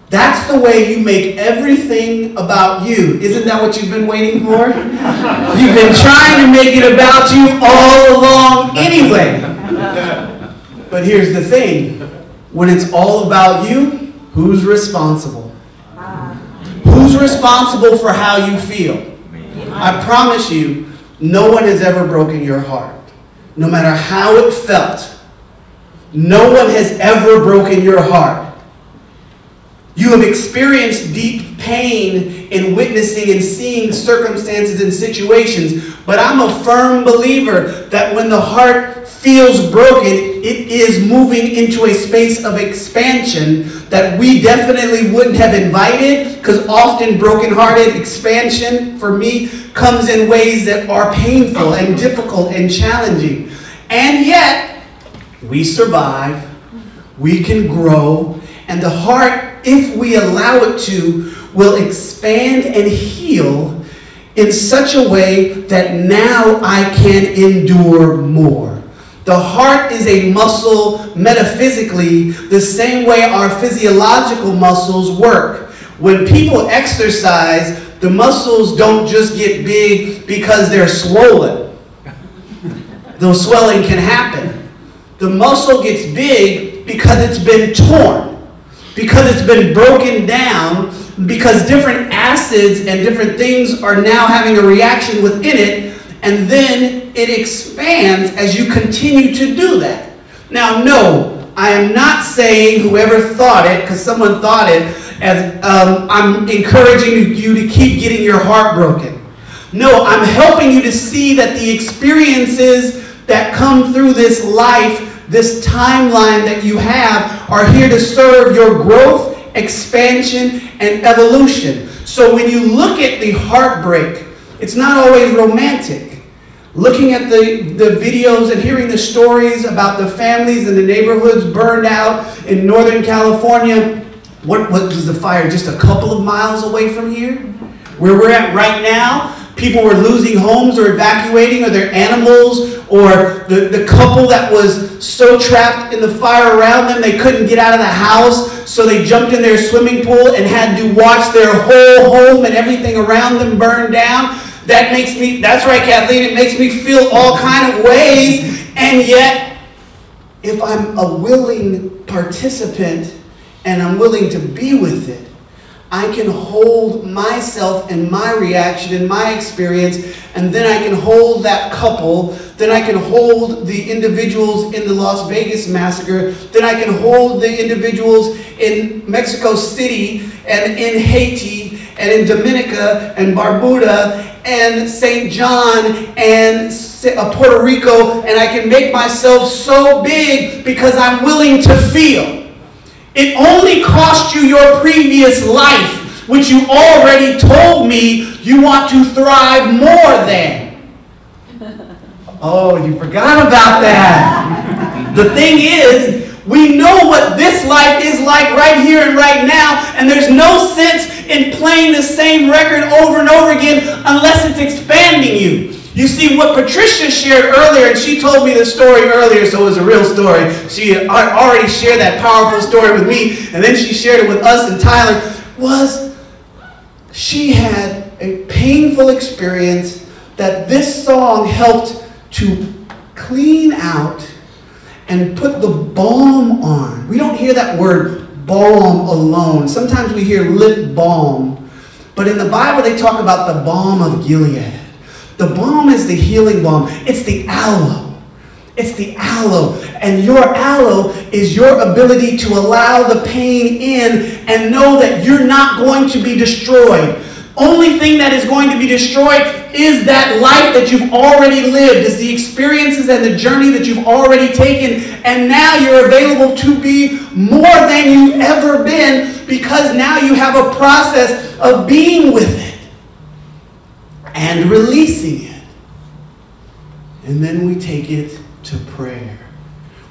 That's the way you make everything about you. Isn't that what you've been waiting for? You've been trying to make it about you all along anyway. But here's the thing. When it's all about you, who's responsible? Who's responsible for how you feel? I promise you, no one has ever broken your heart. No matter how it felt, no one has ever broken your heart. You have experienced deep pain in witnessing and seeing circumstances and situations, but I'm a firm believer that when the heart feels broken, it is moving into a space of expansion that we definitely wouldn't have invited, because often brokenhearted expansion for me comes in ways that are painful and difficult and challenging. And yet, we survive, we can grow, and the heart, if we allow it to, will expand and heal in such a way that now I can endure more. The heart is a muscle metaphysically the same way our physiological muscles work. When people exercise, the muscles don't just get big because they're swollen. Though swelling can happen. The muscle gets big because it's been torn. Because it's been broken down, because different acids and different things are now having a reaction within it, and then it expands as you continue to do that. Now, no, I am not saying whoever thought it, because someone thought it, as I'm encouraging you to keep getting your heart broken. No, I'm helping you to see that the experiences that come through this life, this timeline that you have, are here to serve your growth, expansion, and evolution. So when you look at the heartbreak, it's not always romantic. Looking at the videos and hearing the stories about the families and the neighborhoods burned out in Northern California. What was the fire? Just a couple of miles away from here? Where we're at right now? People were losing homes or evacuating, or their animals, or the couple that was so trapped in the fire around them they couldn't get out of the house, so they jumped in their swimming pool and had to watch their whole home and everything around them burn down. That's right, Kathleen, it makes me feel all kind of ways. And yet, if I'm a willing participant and I'm willing to be with it, I can hold myself and my reaction and my experience, and then I can hold that couple, then I can hold the individuals in the Las Vegas massacre, then I can hold the individuals in Mexico City and in Haiti and in Dominica and Barbuda and St. John and Puerto Rico, and I can make myself so big because I'm willing to feel. It only cost you your previous life, which you already told me you want to thrive more than. Oh, you forgot about that. The thing is, we know what this life is like right here and right now, and there's no sense in playing the same record over and over again unless it's expanding you. You see, what Patricia shared earlier, and she told me the story earlier, so it was a real story. She had already shared that powerful story with me, and then she shared it with us and Tyler, was she had a painful experience that this song helped to clean out and put the balm on. We don't hear that word balm alone. Sometimes we hear lip balm, but in the Bible they talk about the balm of Gilead. The balm is the healing balm. It's the aloe. It's the aloe. And your aloe is your ability to allow the pain in and know that you're not going to be destroyed. Only thing that is going to be destroyed is that life that you've already lived, is the experiences and the journey that you've already taken. And now you're available to be more than you've ever been, because now you have a process of being with it and releasing it. And then we take it to prayer.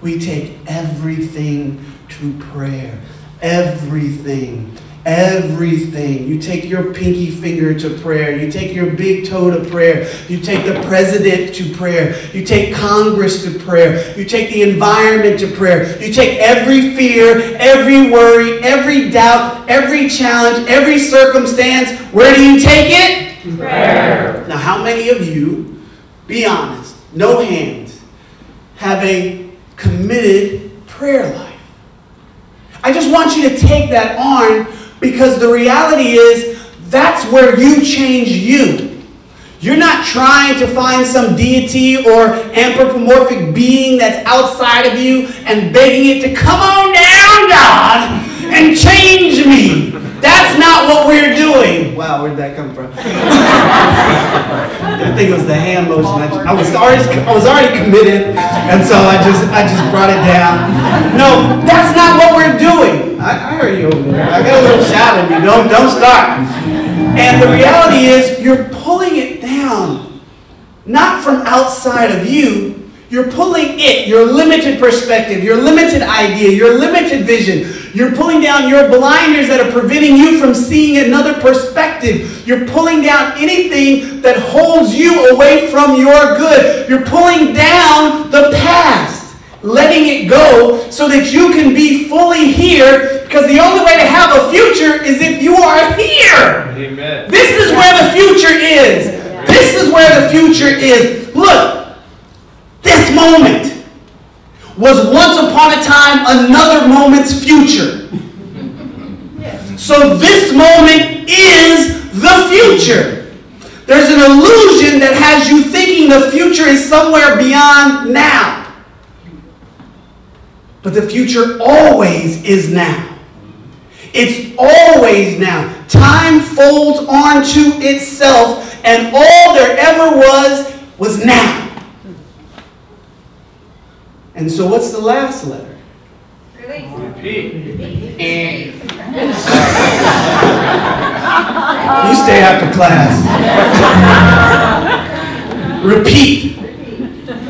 We take everything to prayer. Everything. Everything. You take your pinky finger to prayer. You take your big toe to prayer. You take the president to prayer. You take Congress to prayer. You take the environment to prayer. You take every fear, every worry, every doubt, every challenge, every circumstance. Where do you take it? Prayer. Now, how many of you, be honest, no hands, have a committed prayer life? I just want you to take that on, because the reality is that's where you change you. You're not trying to find some deity or anthropomorphic being that's outside of you and begging it to come on down, God, and change me. That's not what we're doing. Wow, where'd that come from? I think it was the hand motion. I was already committed, and so I just brought it down. No, that's not what we're doing. I heard you over there. I got a little shout at you. Don't start. And the reality is, you're pulling it down, not from outside of you. You're pulling it, your limited perspective, your limited idea, your limited vision. You're pulling down your blinders that are preventing you from seeing another perspective. You're pulling down anything that holds you away from your good. You're pulling down the past, letting it go so that you can be fully here, because the only way to have a future is if you are here. Amen. This is where the future is. This is where the future is. Look. This moment was once upon a time another moment's future. So this moment is the future. There's an illusion that has you thinking the future is somewhere beyond now. But the future always is now. It's always now. Time folds onto itself, and all there ever was now. And so what's the last letter? Repeat. You stay after class. Repeat.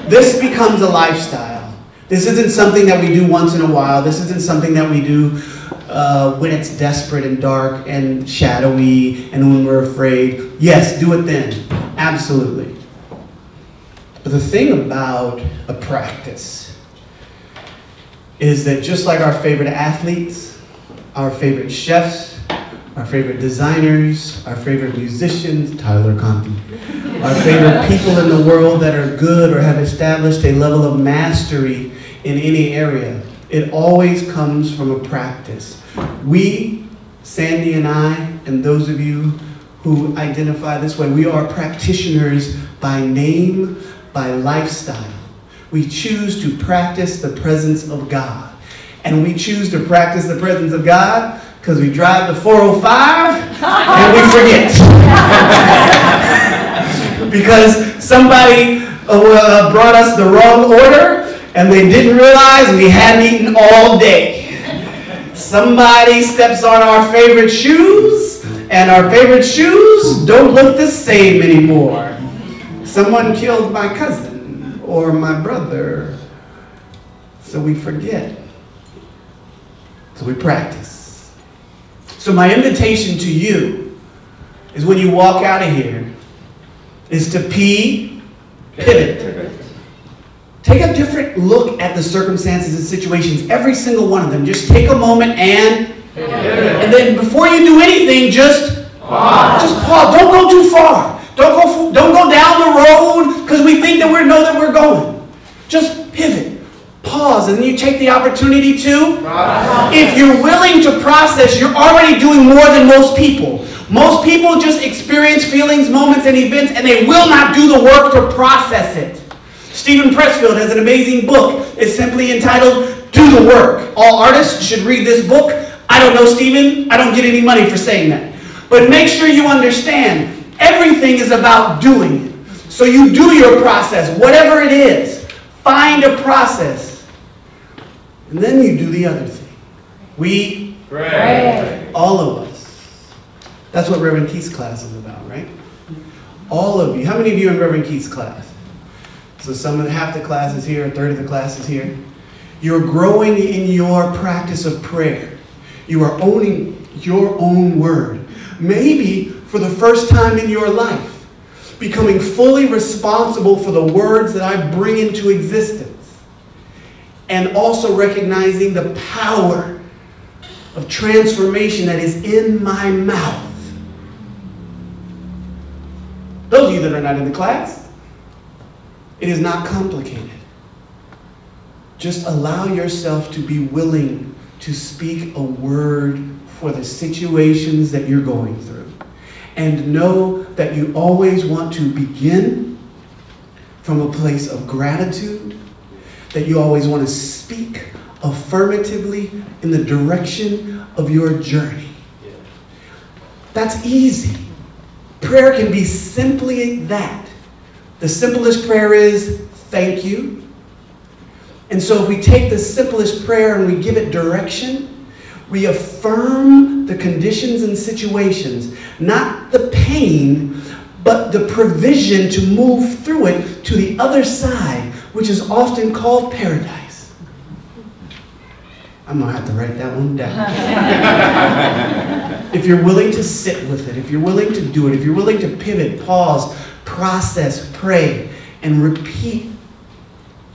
This becomes a lifestyle. This isn't something that we do once in a while. This isn't something that we do when it's desperate and dark and shadowy and when we're afraid. Yes, do it then. Absolutely. But the thing about a practice is that just like our favorite athletes, our favorite chefs, our favorite designers, our favorite musicians, Tyler Conti, our favorite people in the world that are good or have established a level of mastery in any area, it always comes from a practice. We, Sandy and I, and those of you who identify this way, we are practitioners by name, by lifestyle. We choose to practice the presence of God. And we choose to practice the presence of God because we drive the 405 and we forget. Because somebody brought us the wrong order and they didn't realize we hadn't eaten all day. Somebody steps on our favorite shoes and our favorite shoes don't look the same anymore. Someone killed my cousin or my brother, so we forget. So we practice. So my invitation to you is when you walk out of here is to pivot. Take a different look at the circumstances and situations, every single one of them. Just take a moment and then before you do anything, just pause. Just pause. Don't go too far. Don't go down the road because we think that we know that we're going. Just pivot, pause, and then you take the opportunity to process. If you're willing to process, you're already doing more than most people. Most people just experience feelings, moments, and events, and they will not do the work to process it. Stephen Pressfield has an amazing book. It's simply entitled, Do the Work. All artists should read this book. I don't know Stephen. I don't get any money for saying that. But make sure you understand, everything is about doing it. So you do your process, whatever it is. Find a process. And then you do the other thing. We pray. All of us. That's what Reverend Keith's class is about, right? All of you. How many of you are in Reverend Keith's class? So half the class is here, a third of the class is here. You're growing in your practice of prayer. You are owning your own word. Maybe for the first time in your life, becoming fully responsible for the words that I bring into existence. And also recognizing the power of transformation that is in my mouth. Those of you that are not in the class, it is not complicated. Just allow yourself to be willing to speak a word for the situations that you're going through. And know that you always want to begin from a place of gratitude, that you always want to speak affirmatively in the direction of your journey. That's easy. Prayer can be simply that. The simplest prayer is thank you. And so if we take the simplest prayer and we give it direction, we affirm the conditions and situations, not the pain, but the provision to move through it to the other side, which is often called paradise. I'm going to have to write that one down. If you're willing to sit with it, if you're willing to do it, if you're willing to pivot, pause, process, pray, and repeat,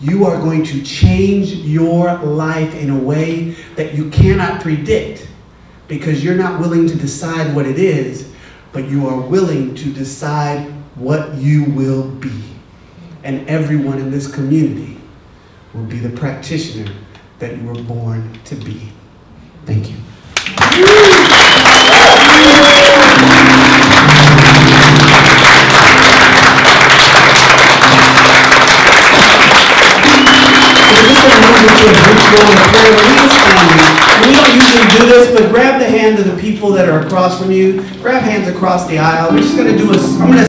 you are going to change your life in a way that you cannot predict, because you're not willing to decide what it is, but you are willing to decide what you will be. And everyone in this community will be the practitioner that you were born to be. Thank you. We don't usually do this, but grab the hand of the people that are across from you. Grab hands across the aisle. We're just going to do I'm going to